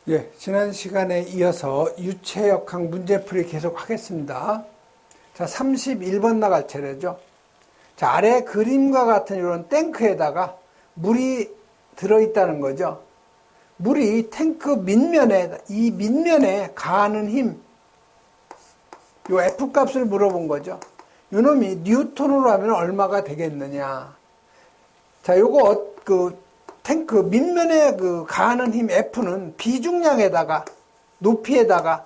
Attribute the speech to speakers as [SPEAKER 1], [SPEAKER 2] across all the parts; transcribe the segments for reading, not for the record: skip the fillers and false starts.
[SPEAKER 1] 예, 지난 시간에 이어서 유체역학 문제풀이 계속 하겠습니다. 자, 31번 나갈 차례죠. 자, 아래 그림과 같은 이런 탱크에다가 물이 들어있다는 거죠. 물이 탱크 밑면에, 이 밑면에 가하는 힘, 요 F 값을 물어본 거죠. 요 놈이 뉴턴으로 하면 얼마가 되겠느냐. 자, 요거, 탱크 밑면에 가하는 힘 F는 비중량에다가, 높이에다가,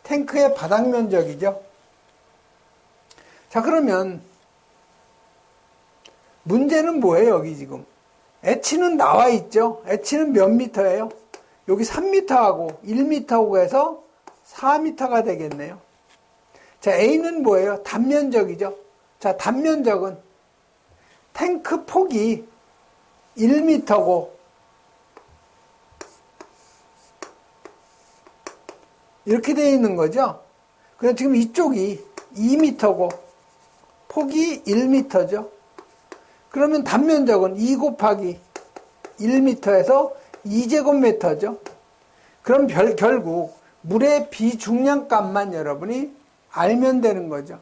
[SPEAKER 1] 탱크의 바닥 면적이죠. 자, 그러면, 문제는 뭐예요, 여기 지금? H는 나와 있죠? H는 몇 미터예요? 여기 3미터하고 1미터하고 해서 4미터가 되겠네요. 자, A는 뭐예요? 단면적이죠? 자, 단면적은 탱크 폭이 1미터고, 이렇게 되어 있는 거죠? 그럼 지금 이쪽이 2미터고, 폭이 1미터죠? 그러면 단면적은 2 곱하기 1m에서 2제곱미터죠. 그럼 결국 물의 비중량 값만 여러분이 알면 되는 거죠.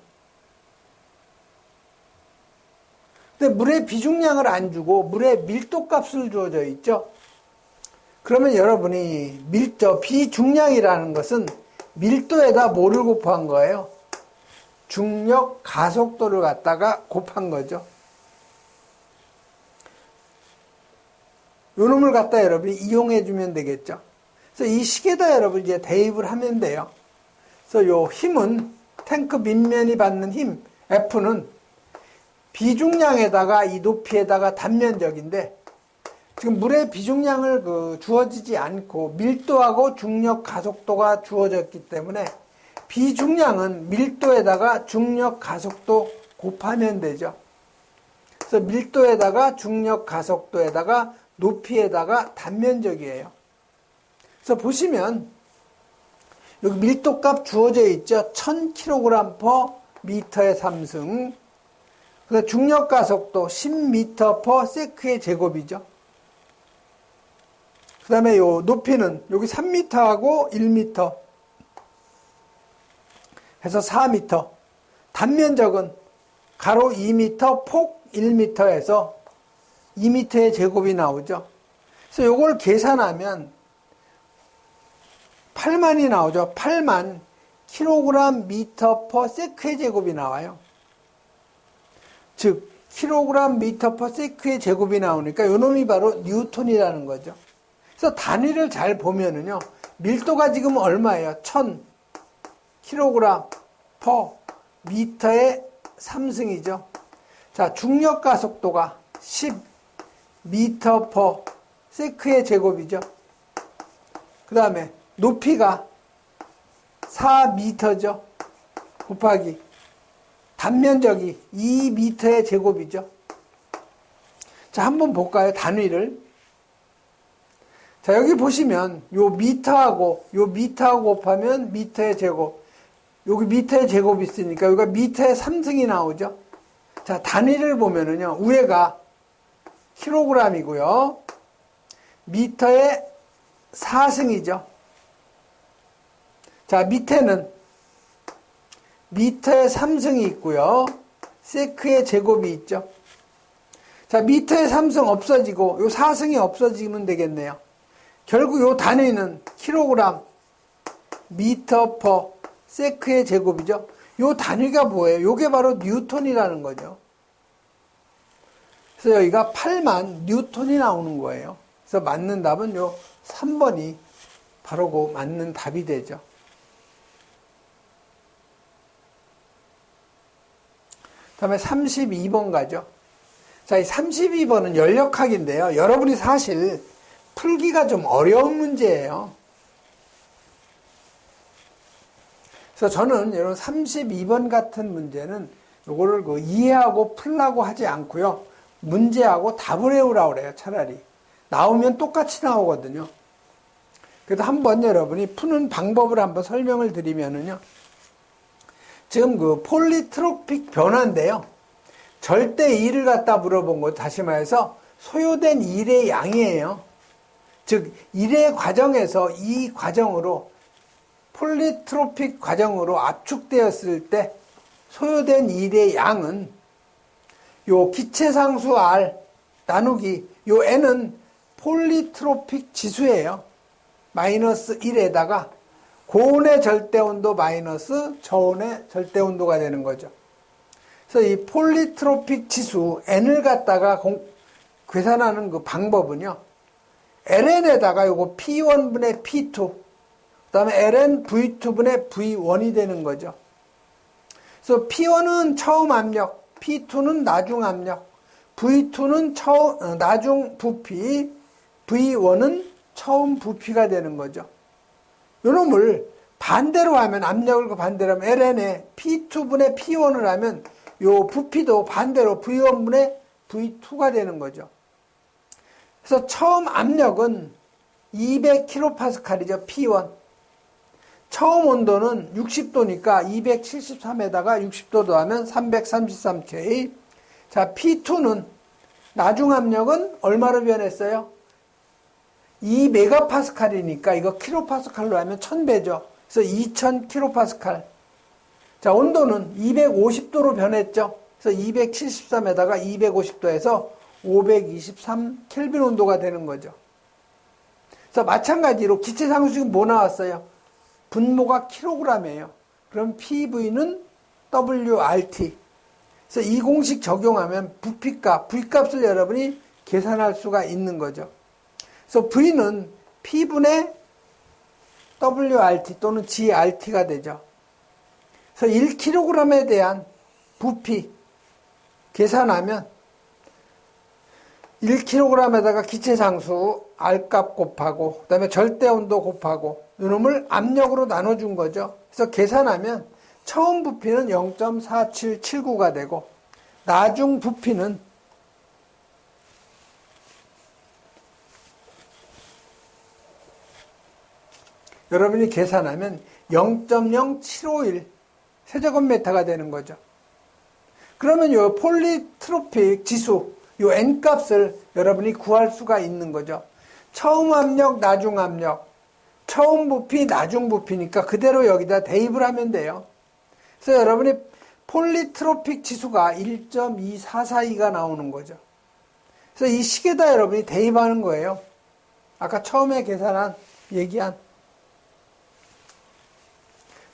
[SPEAKER 1] 근데 물의 비중량을 안 주고 물의 밀도 값을 주어져 있죠. 그러면 여러분이 비중량이라는 것은 밀도에다 뭐를 곱한 거예요? 중력 가속도를 갖다가 곱한 거죠. 요 놈을 갖다 여러분이 이용해 주면 되겠죠. 그래서 이 식에다 여러분 이제 대입을 하면 돼요. 그래서 요 힘은 탱크 밑면이 받는 힘 F는 비중량에다가 이 높이에다가 단면적인데 지금 물의 비중량을 주어지지 않고 밀도하고 중력 가속도가 주어졌기 때문에 비중량은 밀도에다가 중력 가속도 곱하면 되죠. 그래서 밀도에다가 중력 가속도에다가 높이에다가 단면적이에요. 그래서 보시면 여기 밀도값 주어져 있죠. 1000kg/m의 3승. 그래서 중력 가속도 10m/s의 제곱이죠. 그 다음에 요 높이는 여기 3m하고 1m 해서 4m. 단면적은 가로 2m, 폭 1m에서 2m의 제곱이 나오죠. 그래서 요걸 계산하면 8만이 나오죠. 8만 kg/m의 제곱이 나와요. 즉 kg/m의 제곱이 나오니까 요 놈이 바로 뉴턴이라는 거죠. 그래서 단위를 잘 보면은요. 밀도가 지금 얼마예요? 1000kg/m의 3승이죠. 자, 중력 가속도가 10m/s의 제곱이죠. 그 다음에 높이가 4m죠. 곱하기 단면적이 2m의 제곱이죠. 자, 한번 볼까요? 단위를. 자, 여기 보시면 요 미터하고 곱하면 미터의 제곱. 여기 미터의 제곱이 있으니까 여기가 미터의 3승이 나오죠. 자, 단위를 보면은요. 위에가 킬로그램이고요. 미터의 4승이죠. 자, 밑에는 미터의 3승이 있고요. 세크의 제곱이 있죠. 자, 미터의 3승 없어지고 요 4승이 없어지면 되겠네요. 결국 요 단위는 킬로그램 미터 세크의 제곱이죠. 요 단위가 뭐예요? 요게 바로 뉴턴이라는 거죠. 그래서 여기가 8만 뉴턴이 나오는 거예요. 그래서 맞는 답은 요 3번이 바로 그 맞는 답이 되죠. 다음에 32번 가죠. 자, 이 32번은 연력학인데요. 여러분이 사실 풀기가 좀 어려운 문제예요. 그래서 저는 이런 32번 같은 문제는 요거를 이해하고 풀라고 하지 않고요. 문제하고 답을 외우라고 그래요, 차라리. 나오면 똑같이 나오거든요. 그래도 한번 여러분이 푸는 방법을 한번 설명을 드리면은요. 지금 폴리트로픽 변화인데요. 절대 일을 갖다 물어본 거 다시 말해서 소요된 일의 양이에요. 즉 1의 과정에서 2 과정으로 폴리트로픽 과정으로 압축되었을 때 소요된 1의 양은 요 기체상수 R 나누기 요 N은 폴리트로픽 지수예요. 마이너스 1에다가 고온의 절대온도 마이너스 저온의 절대온도가 되는 거죠. 그래서 이 폴리트로픽 지수 N을 갖다가 계산하는 그 방법은요. ln에다가 요거 P1분의 P2, 그 다음에 ln V2분의 V1이 되는 거죠. 그래서 P1은 처음 압력, P2는 나중 압력, V2는 나중 부피, V1은 처음 부피가 되는 거죠. 요놈을 반대로 하면, 압력을 반대로 하면 ln에 P2분의 P1을 하면 요 부피도 반대로 V1분의 V2가 되는 거죠. 그래서 처음 압력은 200kPa이죠. P1. 처음 온도는 60도니까 273에다가 60도 더하면 333K. 자, P2는 나중 압력은 얼마로 변했어요? 2MPa이니까 이거 kPa로 하면 1000배죠. 그래서 2000kPa. 자, 온도는 250도로 변했죠. 그래서 273에다가 250도에서 523켈빈 온도가 되는 거죠. 그래서 마찬가지로 기체상수 지금 뭐 나왔어요? 분모가 킬로그램이에요. 그럼 PV는 WRT. 그래서 이 공식 적용하면 부피값, V값을 여러분이 계산할 수가 있는 거죠. 그래서 V는 P분의 WRT 또는 GRT가 되죠. 그래서 1kg에 대한 부피 계산하면 1kg에다가 기체상수 R값 곱하고 그 다음에 절대온도 곱하고 이놈을 압력으로 나눠준 거죠. 그래서 계산하면 처음 부피는 0.4779가 되고 나중 부피는 여러분이 계산하면 0.0751 세제곱미터가 되는 거죠. 그러면 요 폴리트로픽 지수, 요 N값을 여러분이 구할 수가 있는 거죠. 처음 압력, 나중 압력, 처음 부피, 나중 부피니까 그대로 여기다 대입을 하면 돼요. 그래서 여러분이 폴리트로픽 지수가 1.2442가 나오는 거죠. 그래서 이 식에다 여러분이 대입하는 거예요. 아까 처음에 얘기한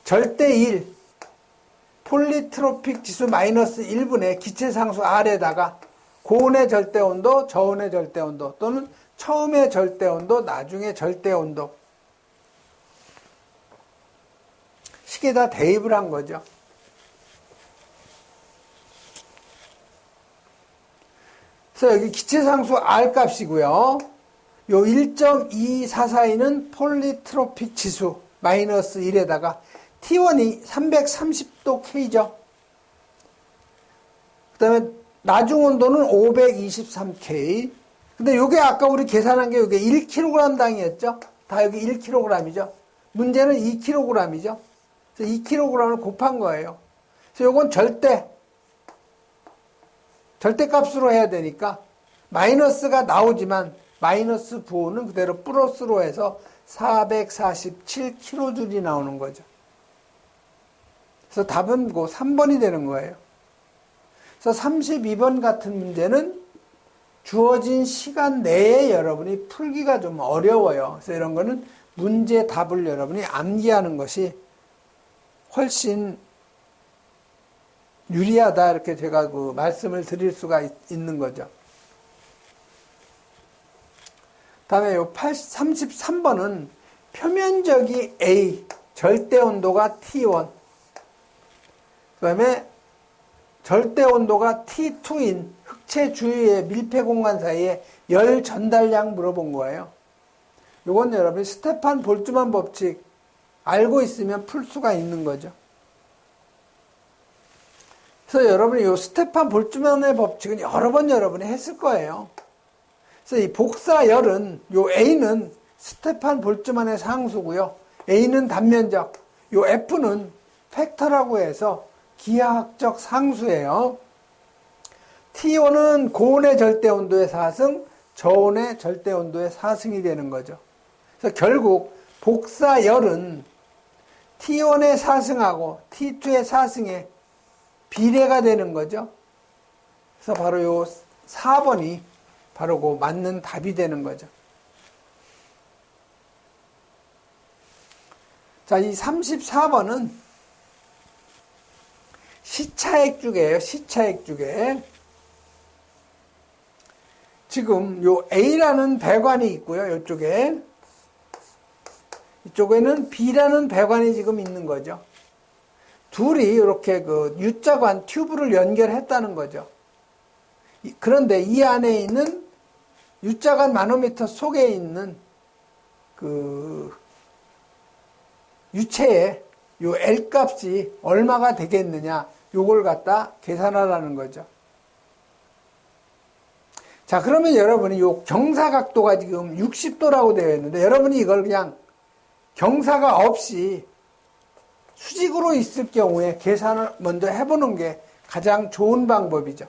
[SPEAKER 1] 절대 1, 폴리트로픽 지수 마이너스 1분의 기체상수 R에다가 고온의 절대온도, 저온의 절대온도 또는 처음의 절대온도, 나중의 절대온도 식에다 대입을 한 거죠. 그래서 여기 기체상수 R 값이고요. 요 1.2442는 폴리트로픽 지수 마이너스 1에다가 T1이 330도 K죠. 그 다음에 나중 온도는 523K. 근데 요게 아까 우리 계산한 게 요게 1kg 당이었죠? 다 여기 1kg이죠? 문제는 2kg이죠? 그래서 2kg을 곱한 거예요. 그래서 요건 절대값으로 해야 되니까 마이너스가 나오지만 마이너스 부호는 그대로 플러스로 해서 447kJ이 나오는 거죠. 그래서 답은 그 3번이 되는 거예요. 그래서 32번 같은 문제는 주어진 시간 내에 여러분이 풀기가 좀 어려워요. 그래서 이런 거는 문제 답을 여러분이 암기하는 것이 훨씬 유리하다 이렇게 제가 그 말씀을 드릴 수가 있는 거죠. 다음에 요 33번은 표면적이 A, 절대온도가 T1, 그 다음에 절대온도가 T2인 흑체 주위의 밀폐공간 사이에 열 전달량 물어본 거예요. 요건 여러분이 스테판 볼츠만 법칙 알고 있으면 풀 수가 있는 거죠. 그래서 여러분이 요 스테판 볼츠만의 법칙은 여러 번 여러분이 했을 거예요. 그래서 이 복사열은 요 A는 스테판 볼츠만의 상수고요. A는 단면적, 요 F는 팩터라고 해서 기하학적 상수예요. T1은 고온의 절대온도의 4승, 저온의 절대 온도의 사승이 되는 거죠. 그래서 결국 복사열은 T1의 사승하고 T2의 사승의 비례가 되는 거죠. 그래서 바로 요 4번이 바로 그 맞는 답이 되는 거죠. 자, 이 34번은 시차액주계예요. 시차액주계. 지금 요 A라는 배관이 있고요. 이쪽에. 이쪽에는 B라는 배관이 지금 있는 거죠. 둘이 이렇게 그 U자관 튜브를 연결했다는 거죠. 그런데 이 안에 있는 U자관 마노미터 속에 있는 그 유체의 요 L 값이 얼마가 되겠느냐, 요걸 갖다 계산하라는 거죠. 자, 그러면 여러분이 요 경사각도가 지금 60도라고 되어 있는데, 여러분이 이걸 그냥 경사가 없이 수직으로 있을 경우에 계산을 먼저 해보는 게 가장 좋은 방법이죠.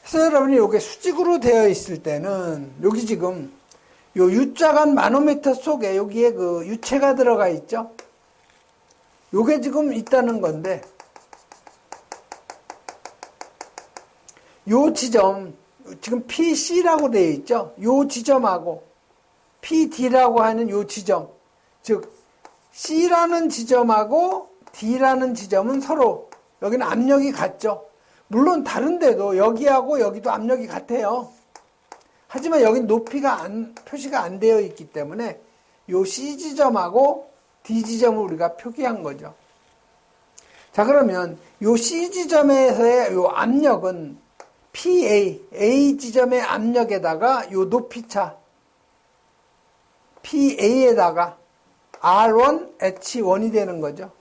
[SPEAKER 1] 그래서 여러분이 요게 수직으로 되어 있을 때는 여기 지금 요 U자관 마노미터 속에 여기에 그 유체가 들어가 있죠. 요게 지금 있다는 건데, 요 지점 지금 PC라고 되어 있죠. 요 지점하고 PD라고 하는 요 지점, 즉 C라는 지점하고 D라는 지점은 서로 여기는 압력이 같죠. 물론 다른데도 여기하고 여기도 압력이 같아요. 하지만 여긴 높이가 표시가 안 되어 있기 때문에 요 C 지점하고 D 지점을 우리가 표기한 거죠. 자, 그러면 요 C 지점에서의 요 압력은 A 지점의 압력에다가 요 높이차 PA에다가 R1, H1이 되는 거죠.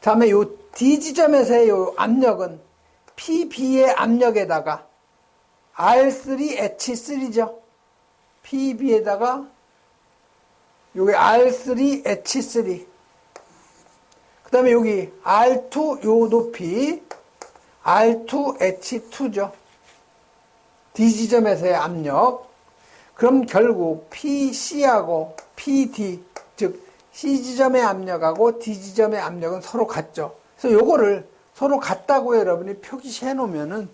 [SPEAKER 1] 다음에 요 D 지점에서의 요 압력은 PB의 압력에다가 R3, H3죠. PB에다가 요게 R3, H3. 그 다음에 여기 R2 요 높이 R2, H2죠. D 지점에서의 압력. 그럼 결국 PC하고 PD, 즉 C 지점의 압력하고 D 지점의 압력은 서로 같죠. 그래서 요거를 서로 같다고 여러분이 표기시해 놓으면은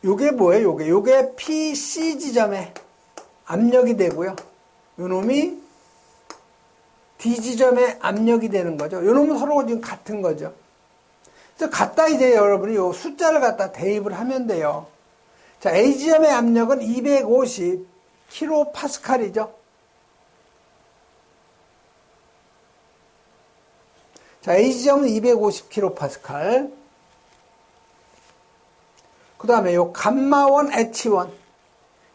[SPEAKER 1] 요게 뭐예요? 요게 PC 지점의 압력이 되고요. 요 놈이 D 지점의 압력이 되는 거죠. 요 놈은 서로 지금 같은 거죠. 그래서 갖다 이제 여러분이 요 숫자를 갖다 대입을 하면 돼요. 자, A 지점의 압력은 250 kPa이죠. 자, A 지점은 250 kPa. 그 다음에 요 감마1 H1.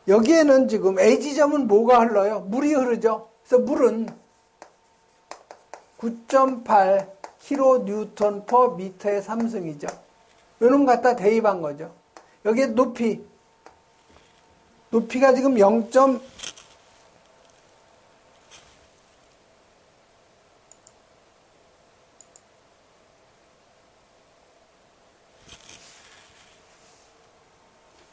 [SPEAKER 1] 여기에는 지금 A 지점은 뭐가 흘러요? 물이 흐르죠. 그래서 물은 9.8 kNm/m의 3승이죠. 요놈 갖다 대입한 거죠. 여기에 높이가 지금 0.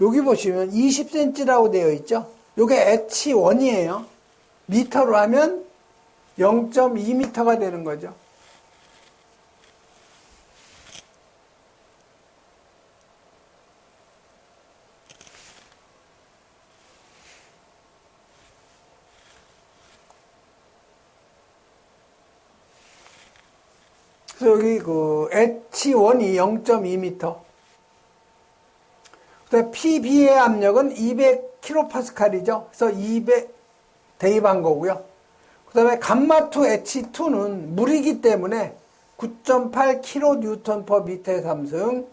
[SPEAKER 1] 여기 보시면 20cm라고 되어 있죠. 요게 H1이에요. 미터로 하면 0.2m가 되는 거죠. 그래서 여기 그 H1이 0.2m. 그다음에 PB의 압력은 200kPa이죠. 그래서 200 대입한 거고요. 그 다음에 감마2 H2는 물이기 때문에 9.8 kNm/m의 3승.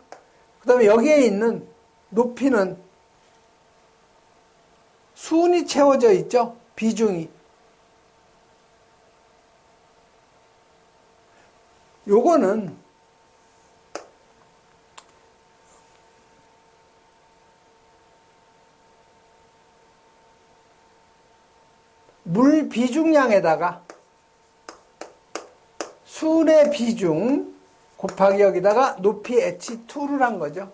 [SPEAKER 1] 그 다음에 여기에 있는 높이는 수은이 채워져 있죠. 비중이. 요거는 물 비중량에다가 순의 비중 곱하기 여기다가 높이 H2를 한 거죠.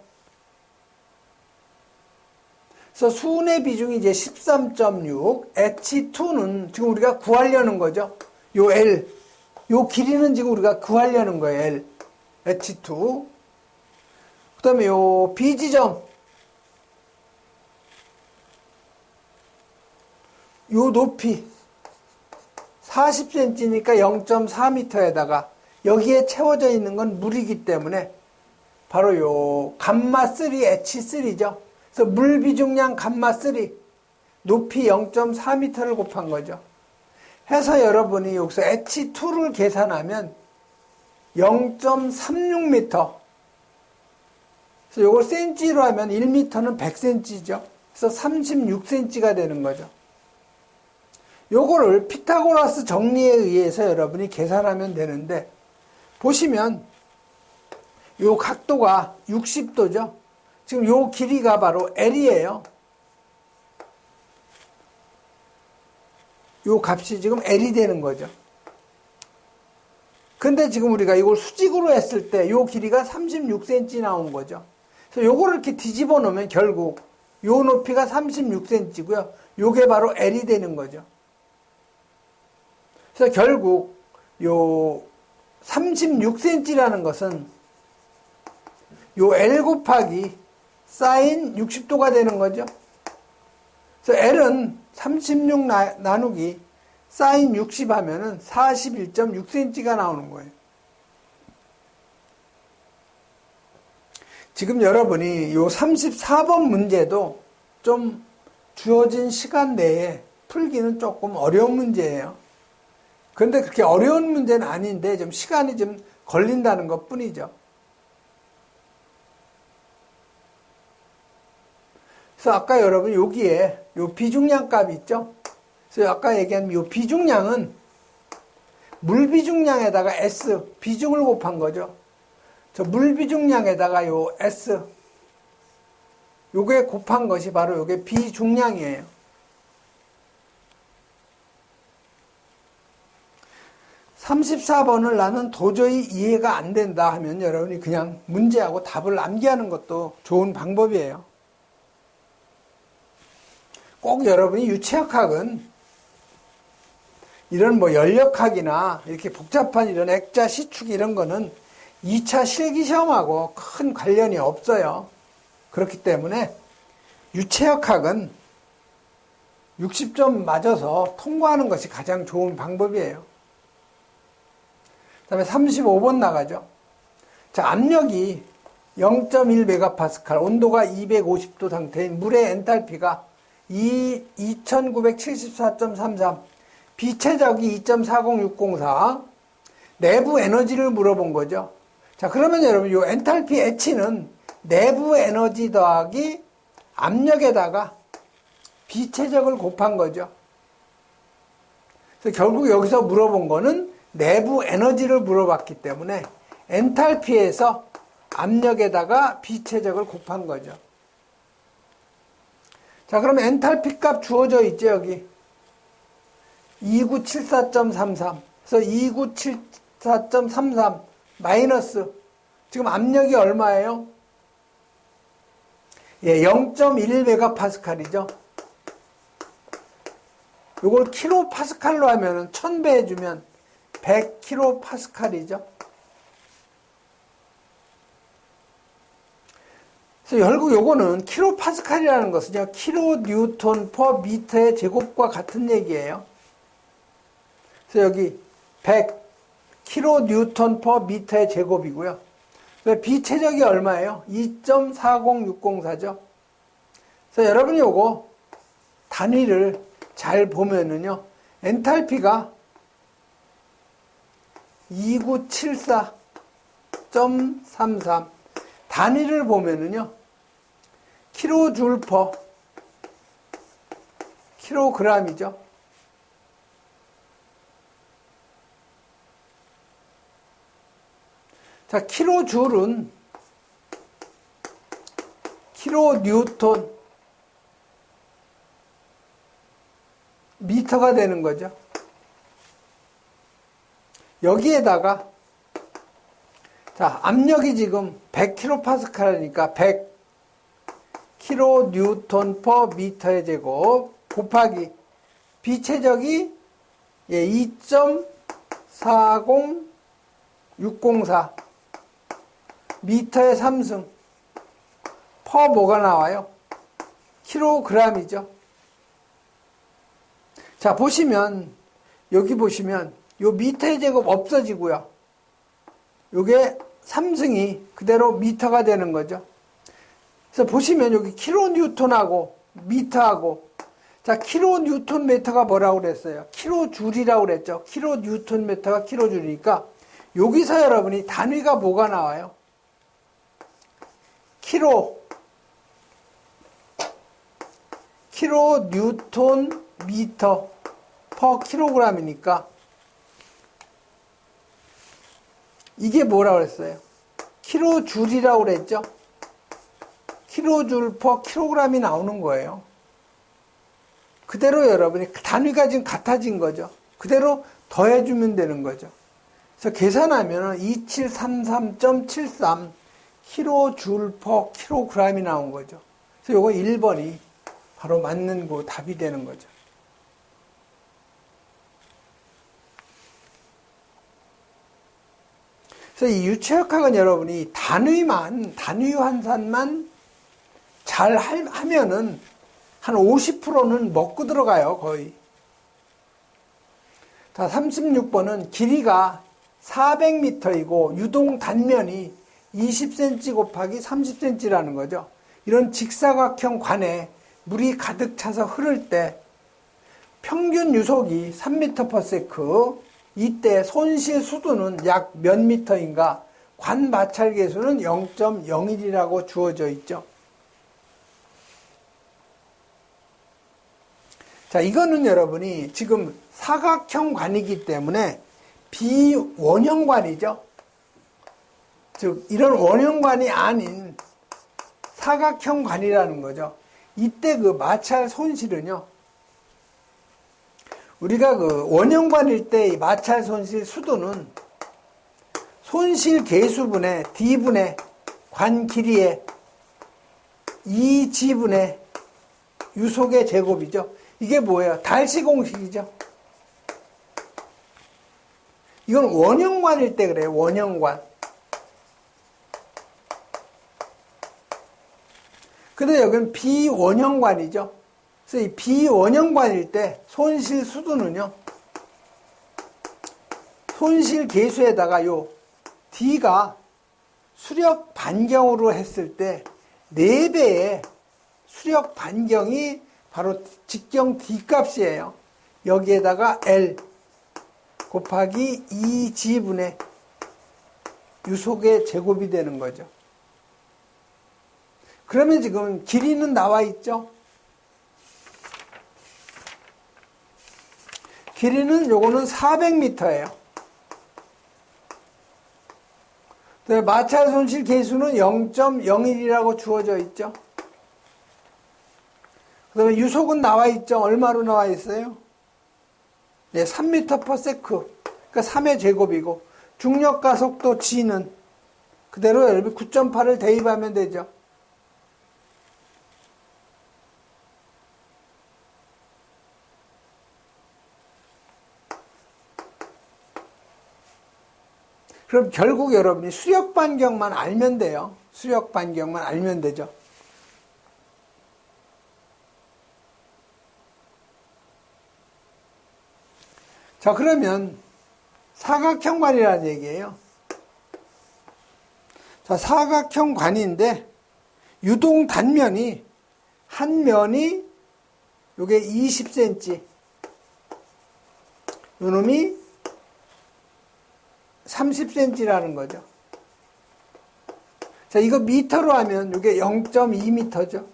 [SPEAKER 1] 그래서 순의 비중이 이제 13.6, H2는 지금 우리가 구하려는 거죠. 요 L, 요 길이는 지금 우리가 구하려는 거예요. L, H2. 그 다음에 요 B지점, 요 높이 40cm니까 0.4m에다가 여기에 채워져 있는 건 물이기 때문에 바로 요 감마3 H3죠. 그래서 물 비중량 감마3 높이 0.4m를 곱한 거죠. 해서 여러분이 여기서 H2를 계산하면 0.36m. 그래서 요걸 cm로 하면 1m는 100cm죠. 그래서 36cm가 되는 거죠. 요거를 피타고라스 정리에 의해서 여러분이 계산하면 되는데, 보시면 요 각도가 60도죠. 지금 요 길이가 바로 L이에요. 요 값이 지금 L이 되는 거죠. 근데 지금 우리가 이걸 수직으로 했을 때 요 길이가 36cm 나온 거죠. 그래서 요거를 이렇게 뒤집어 놓으면 결국 요 높이가 36cm고요. 요게 바로 L이 되는 거죠. 그래서 결국 요 36cm라는 것은 요 L 곱하기 사인 60도가 되는 거죠. 그래서 L은 36 나누기 사인 60 하면은 41.6cm가 나오는 거예요. 지금 여러분이 요 34번 문제도 좀 주어진 시간 내에 풀기는 조금 어려운 문제예요. 그런데 그렇게 어려운 문제는 아닌데 좀 시간이 좀 걸린다는 것 뿐이죠. 그래서 아까 여러분 여기에 요 비중량 값이 있죠? 그래서 아까 얘기한 요 비중량은 물 비중량에다가 S, 비중을 곱한 거죠. 저 물 비중량에다가 요 S, 요게 곱한 것이 바로 요게 비중량이에요. (34번을) 나는 도저히 이해가 안 된다 하면 여러분이 그냥 문제하고 답을 암기하는 것도 좋은 방법이에요. 꼭 여러분이 유체역학은 이런 뭐 연력학이나 이렇게 복잡한 이런 액자 시축 이런 거는 2차 실기시험하고 큰 관련이 없어요. 그렇기 때문에 유체역학은 60점 맞아서 통과하는 것이 가장 좋은 방법이에요. 그 다음에 35번 나가죠. 자, 압력이 0.1MPa, 온도가 250도 상태인 물의 엔탈피가 2974.33, 비체적이 2.40604, 내부 에너지를 물어본 거죠. 자, 그러면 여러분, 요 엔탈피 H는 내부 에너지 더하기 압력에다가 비체적을 곱한 거죠. 그래서 결국 여기서 물어본 거는 내부 에너지를 물어봤기 때문에 엔탈피에서 압력에다가 비체적을 곱한 거죠. 자, 그럼 엔탈피 값 주어져 있죠, 여기. 2974.33. 그래서 2974.33 마이너스. 지금 압력이 얼마예요? 예, 0.1MPa이죠. 요걸 킬로파스칼로 하면은 1000배 해주면 100kPa이죠. 그래서 결국 요거는 킬로파스칼이라는 것은요, 킬로뉴턴 퍼 미터의 제곱과 같은 얘기예요. 그래서 여기 100 킬로뉴턴 퍼 미터의 제곱이고요. 비체적이 얼마예요? 2.40604죠. 그래서 여러분이 요거 단위를 잘 보면은요, 엔탈피가 2974.33, 단위를 보면은요, 킬로줄 퍼 킬로그램이죠. 자, 킬로줄은 킬로뉴턴 미터가 되는 거죠. 여기에다가 자, 압력이 지금 100kPa니까 100kN/m의 제곱 곱하기 비체적이 2.40604 미터의 3승 퍼 뭐가 나와요? 킬로그램이죠. 자, 보시면 여기 보시면 요 미터의 제곱 없어지고요. 요게 3승이 그대로 미터가 되는 거죠. 그래서 보시면 여기 킬로뉴턴하고 미터하고, 자, 킬로뉴턴 미터가 뭐라고 그랬어요? 킬로줄이라고 그랬죠. 킬로뉴턴 미터가 킬로줄이니까 여기서 여러분이 단위가 뭐가 나와요? 킬로뉴턴 미터 퍼 킬로그램이니까 이게 뭐라고 그랬어요? 킬로줄이라고 그랬죠? 킬로줄 퍼 킬로그램이 나오는 거예요. 그대로 여러분이 단위가 지금 같아진 거죠. 그대로 더해주면 되는 거죠. 그래서 계산하면 2733.73 킬로줄 퍼 킬로그램이 나온 거죠. 그래서 요거 1번이 바로 맞는 거 답이 되는 거죠. 그래서 이 유체역학은 여러분이 단위 환산만 잘 하면은 한 50%는 먹고 들어가요, 거의. 자, 36번은 길이가 400m이고 유동 단면이 20cm 곱하기 30cm라는 거죠. 이런 직사각형 관에 물이 가득 차서 흐를 때 평균 유속이 3m/s, 이때 손실 수도는 약 몇 미터인가? 관 마찰 계수는 0.01이라고 주어져 있죠. 자, 이거는 여러분이 지금 사각형 관이기 때문에 비원형관이죠. 즉, 이런 원형관이 아닌 사각형 관이라는 거죠. 이때 그 마찰 손실은요, 우리가 그 원형관일 때 이 마찰 손실 수도는 손실 계수분의 D분의 관 길이의 2G분의 유속의 제곱이죠. 이게 뭐예요? 달시 공식이죠. 이건 원형관일 때 그래요. 원형관. 근데 여기는 비원형관이죠. 그래서 이 비원형관일 때 손실 수도는요, 손실 계수에다가 요 D가 수력 반경으로 했을 때 4배의 수력 반경이 바로 직경 D 값이에요. 여기에다가 L 곱하기 2G분의 유속의 제곱이 되는 거죠. 그러면 지금 길이는 나와 있죠? 길이는 요거는 400m예요. 마찰 손실 계수는 0.01이라고 주어져 있죠. 그 다음에 유속은 나와 있죠. 얼마로 나와 있어요? 네, 3m/s. 그러니까 3의 제곱이고, 중력과 속도 G는 그대로 여러분 9.8을 대입하면 되죠. 그럼 결국 여러분이 수력 반경만 알면 돼요. 수력 반경만 알면 되죠. 자, 그러면 사각형관이라는 얘기예요. 자, 사각형관인데 유동 단면이 한 면이 요게 20cm, 요 놈이 30cm라는 거죠. 자, 이거 미터로 하면 요게 0.2m죠.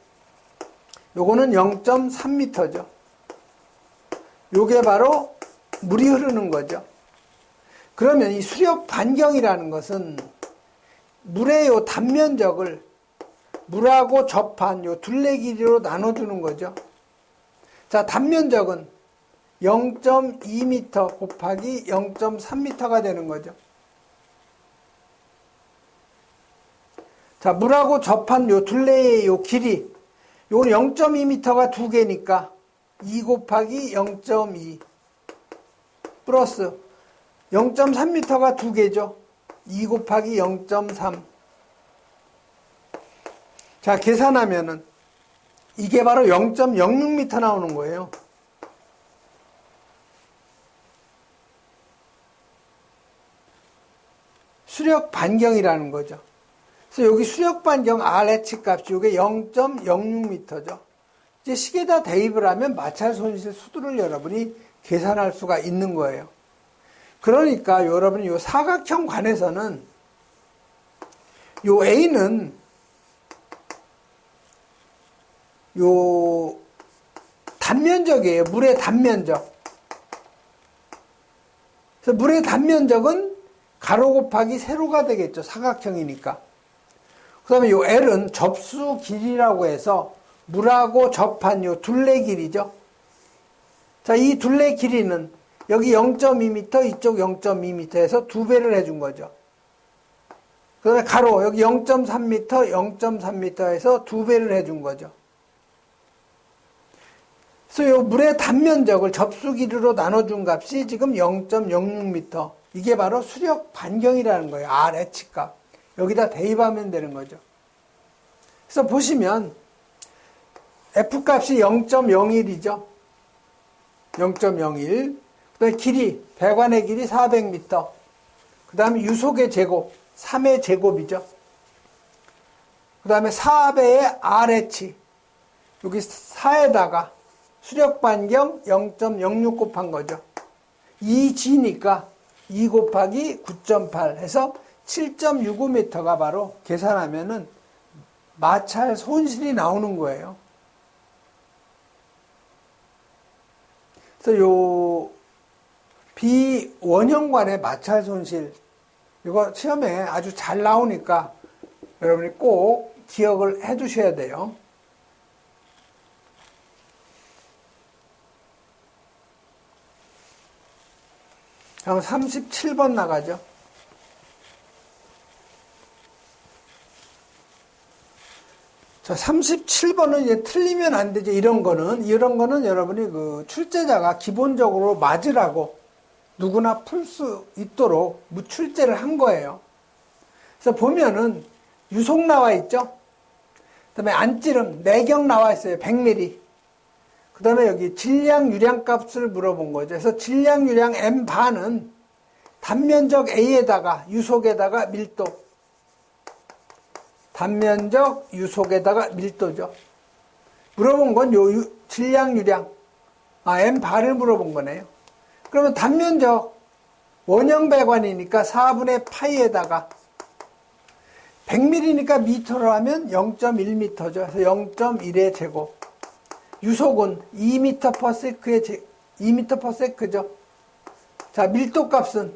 [SPEAKER 1] 요거는 0.3m죠. 요게 바로 물이 흐르는 거죠. 그러면 이 수력 반경이라는 것은 물의 요 단면적을 물하고 접한 요 둘레 길이로 나눠주는 거죠. 자, 단면적은 0.2m 곱하기 0.3m가 되는 거죠. 자, 물하고 접한 요 둘레의 요 길이, 요건 0.2m가 두 개니까 2 곱하기 0.2 플러스 0.3m가 두 개죠. 2 곱하기 0.3. 자, 계산하면은 이게 바로 0.06m 나오는 거예요. 수력 반경이라는 거죠. 그래서 여기 수력 반경 RH 값이 이게 0.06m죠. 이제 식에다 대입을 하면 마찰 손실 수두를 여러분이 계산할 수가 있는 거예요. 그러니까 여러분이 요 사각형 관에서는 요 A는 요 단면적이에요. 물의 단면적. 그래서 물의 단면적은 가로 곱하기 세로가 되겠죠. 사각형이니까. 그 다음에 요 L은 접수 길이라고 해서 물하고 접한 요 둘레 길이죠. 자, 이 둘레 길이는 여기 0.2m, 이쪽 0.2m에서 두 배를 해준 거죠. 그 다음에 가로, 여기 0.3m, 0.3m에서 두 배를 해준 거죠. 그래서 요 물의 단면적을 접수 길이로 나눠준 값이 지금 0.06m. 이게 바로 수력 반경이라는 거예요. RH 값. 여기다 대입하면 되는 거죠. 그래서 보시면 F 값이 0.01이죠. 0.01. 그 다음에 길이, 배관의 길이 400m. 그 다음에 유속의 제곱, 3의 제곱이죠. 그 다음에 4배의 RH. 여기 4에다가 수력 반경 0.06 곱한 거죠. 2G니까 2 곱하기 9.8 해서 7.65m가 바로 계산하면은 마찰 손실이 나오는 거예요. 그래서 요 비원형관의 마찰 손실, 이거 시험에 아주 잘 나오니까 여러분이 꼭 기억을 해 두셔야 돼요. 다음 37번 나가죠. 자, 37번은 이제 틀리면 안 되죠. 이런 거는 여러분이 그 출제자가 기본적으로 맞으라고 누구나 풀 수 있도록 무출제를 한 거예요. 그래서 보면은 유속 나와 있죠. 그 다음에 안찌름, 내경 나와 있어요. 100mm. 그 다음에 여기 질량, 유량 값을 물어본 거죠. 그래서 질량, 유량 M바는 단면적 A에다가 유속에다가 밀도. 단면적 유속에다가 밀도죠. 물어본 건 요 질량, 유량. M바를 물어본 거네요. 그러면 단면적 원형 배관이니까 4분의 파이에다가 100mm니까 미터로 하면 0.1m죠. 그래서 0.1의 제곱. 유속은 2m/s의 2m/s죠. 자, 밀도 값은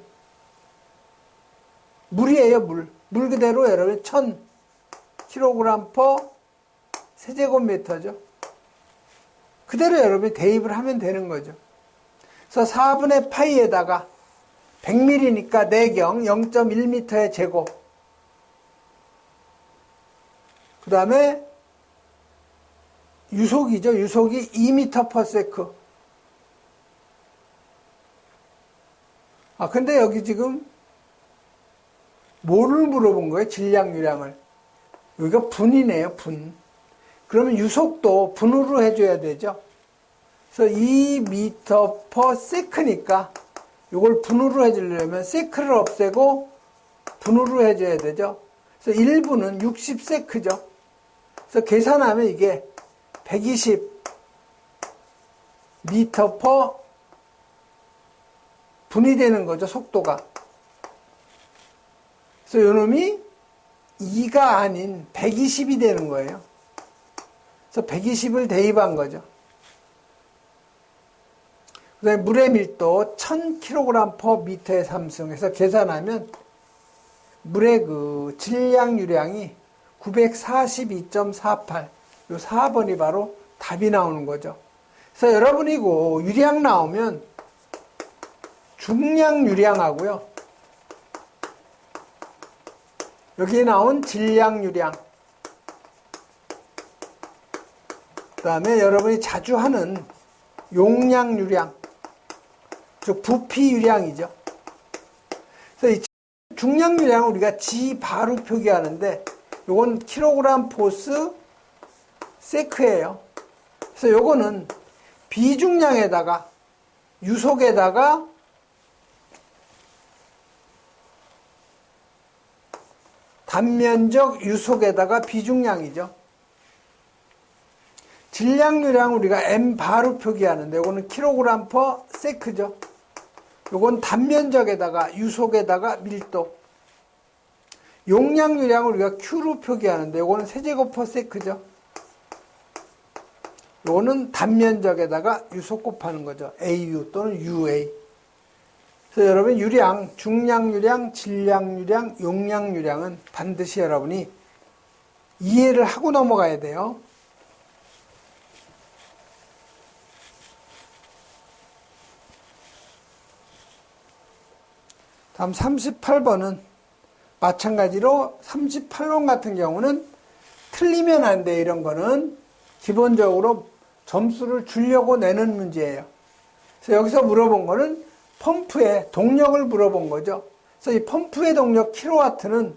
[SPEAKER 1] 물이에요, 물. 물 그대로 여러분 1000kg/세제곱미터죠. 그대로 여러분이 대입을 하면 되는 거죠. 그래서 4분의 파이에다가 100mm니까 내경 0.1m의 제곱. 그 다음에 유속이죠. 유속이 2m/s. 근데 여기 지금 뭐를 물어본 거예요? 질량, 유량을. 여기가 분이네요, 분. 그러면 유속도 분으로 해줘야 되죠. 그래서 2m/s니까 이걸 분으로 해주려면 세크를 없애고 분으로 해줘야 되죠. 그래서 1분은 60세크죠. 그래서 계산하면 이게 120m/분이 되는 거죠, 속도가. 그래서 요놈이 2가 아닌 120이 되는 거예요. 그래서 120을 대입한 거죠. 그 다음에 물의 밀도 1000kg/m의 삼승해서 계산하면 물의 그 질량, 유량이 942.48. 요 4번이 바로 답이 나오는 거죠. 그래서 여러분이 그 유량 나오면 중량 유량하고요. 여기 나온 질량유량, 그 다음에 여러분이 자주 하는 용량유량, 즉 부피유량이죠. 그래서 이 중량유량은 우리가 G바로 표기하는데 요건 킬로그램 포스 세크예요. 그래서 요거는 비중량에다가 유속에다가 단면적 유속에다가 비중량이죠. 질량유량 우리가 M바로 표기하는데 요거는 킬로그램 퍼 세크죠. 요건 단면적에다가 유속에다가 밀도. 용량유량을 우리가 Q로 표기하는데 요거는 세제곱 퍼 세크죠. 요거는 단면적에다가 유속 곱하는 거죠. AU 또는 UA. 그래서 여러분 유량, 중량유량, 질량유량, 용량유량은 반드시 여러분이 이해를 하고 넘어가야 돼요. 다음 38번은 마찬가지로 38번 같은 경우는 틀리면 안 돼. 이런 거는 기본적으로 점수를 주려고 내는 문제예요. 그래서 여기서 물어본 거는 펌프의 동력을 물어본 거죠. 그래서 이 펌프의 동력 킬로와트는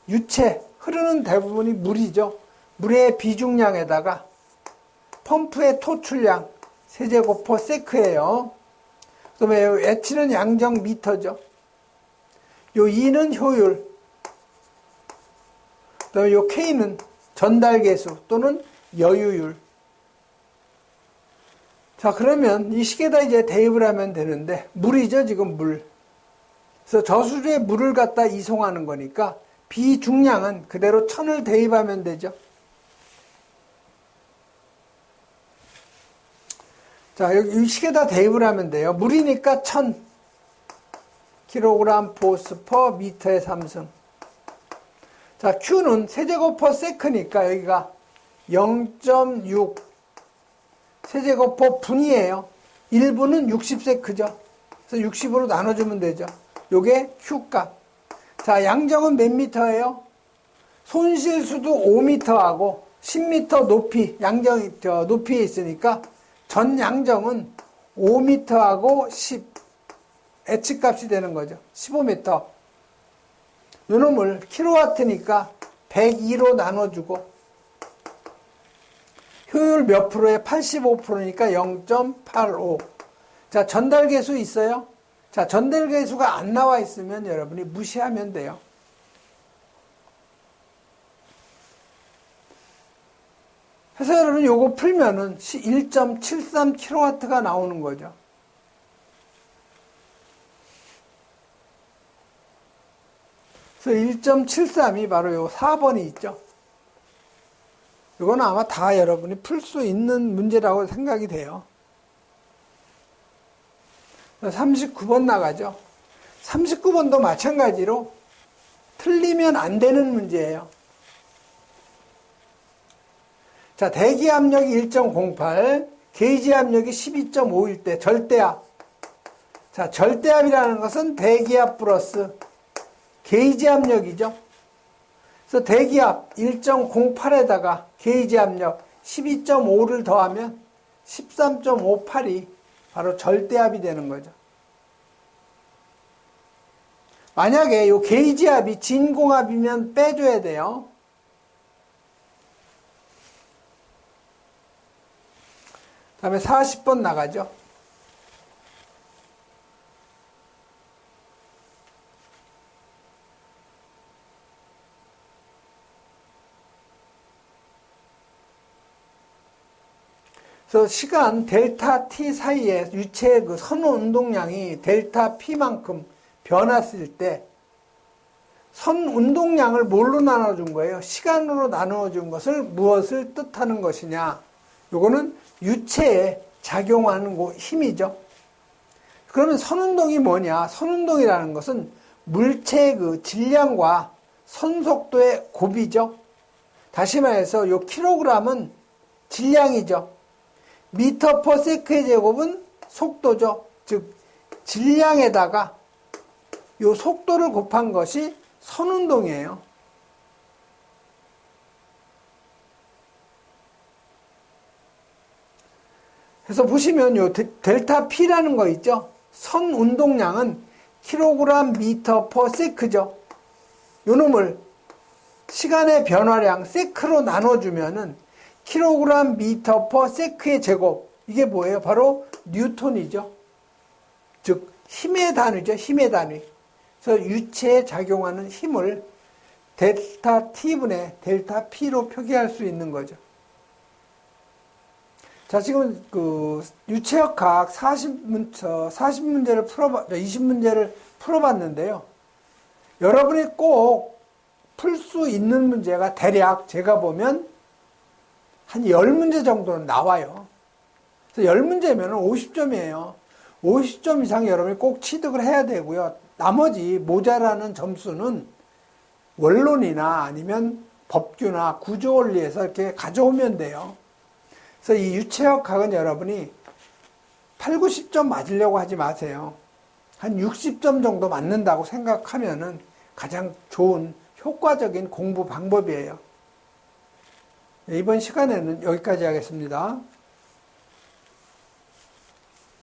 [SPEAKER 1] 유체, 흐르는 대부분이 물이죠. 물의 비중량에다가 펌프의 토출량, 세제곱 퍼 세크예요. 그다음에 H는 양정 미터죠. 요 E는 효율, 그다음에 요 K는 전달계수 또는 여유율. 자, 그러면 이 식에다 이제 대입을 하면 되는데, 물이죠, 지금 물. 그래서 저수지에 물을 갖다 이송하는 거니까, 비중량은 그대로 1000을 대입하면 되죠. 자, 여기 이 식에다 대입을 하면 돼요. 물이니까 1000. 킬로그램 포스 퍼 미터의 3승. 자, Q는 세제곱 퍼 세크니까 여기가 0.6 세제곱 퍼 분이에요. 1분은 60세크죠. 그래서 60으로 나눠주면 되죠. 요게 Q값. 자, 양정은 몇 미터예요? 손실수도 5미터하고 10미터 높이, 양정이 높이에 있으니까 전 양정은 5미터하고 10. H값이 되는 거죠. 15m. 요놈을 킬로와트니까 102로 나눠주고, 효율 몇 프로에 85%니까 0.85. 자, 전달계수 있어요? 자, 전달계수가 안 나와 있으면 여러분이 무시하면 돼요. 그래서 여러분 요거 풀면은 1.73kW가 나오는 거죠. 그래서 1.73이 바로 요 4번이 있죠. 이건 아마 다 여러분이 풀 수 있는 문제라고 생각이 돼요. 39번 나가죠. 39번도 마찬가지로 틀리면 안 되는 문제예요. 자, 대기 압력이 1.08, 게이지 압력이 12.5일 때 절대압. 자, 절대압이라는 것은 대기압 플러스 게이지 압력이죠. 그래서 대기압 1.08에다가 게이지 압력 12.5를 더하면 13.58이 바로 절대압이 되는 거죠. 만약에 이 게이지압이 진공압이면 빼줘야 돼요. 다음에 40번 나가죠. 그래서 시간 델타 t 사이에 유체의 그 선호 운동량이 델타 p만큼 변했을 때 선 운동량을 뭘로 나눠준 거예요? 시간으로 나누어준 것을 무엇을 뜻하는 것이냐? 요거는 유체에 작용하는 힘이죠. 그러면 선운동이 뭐냐? 선운동이라는 것은 물체의 그 질량과 선속도의 곱이죠. 다시 말해서 요 킬로그램은 질량이죠. 미터 퍼 세크의 제곱은 속도죠. 즉 질량에다가 요 속도를 곱한 것이 선운동이에요. 그래서 보시면 요 델타 P라는 거 있죠? 선 운동량은 킬로그램 미터 퍼 세크죠. 요 놈을 시간의 변화량 세크로 나눠주면은 킬로그램 미터 퍼 세크의 제곱, 이게 뭐예요? 바로 뉴턴이죠. 즉 힘의 단위죠. 힘의 단위. 그래서 유체에 작용하는 힘을 델타 T분의 델타 P로 표기할 수 있는 거죠. 자, 지금 그 유체역학 40문제를 20문제를 풀어봤는데요. 여러분이 꼭 풀 수 있는 문제가 대략 제가 보면 한 10문제 정도는 나와요. 그래서 10문제면 50점이에요. 50점 이상 여러분이 꼭 취득을 해야 되고요. 나머지 모자라는 점수는 원론이나 아니면 법규나 구조원리에서 이렇게 가져오면 돼요. 그래서 이 유체역학은 여러분이 8, 90점 맞으려고 하지 마세요. 한 60점 정도 맞는다고 생각하면은 가장 좋은 효과적인 공부 방법이에요. 이번 시간에는 여기까지 하겠습니다.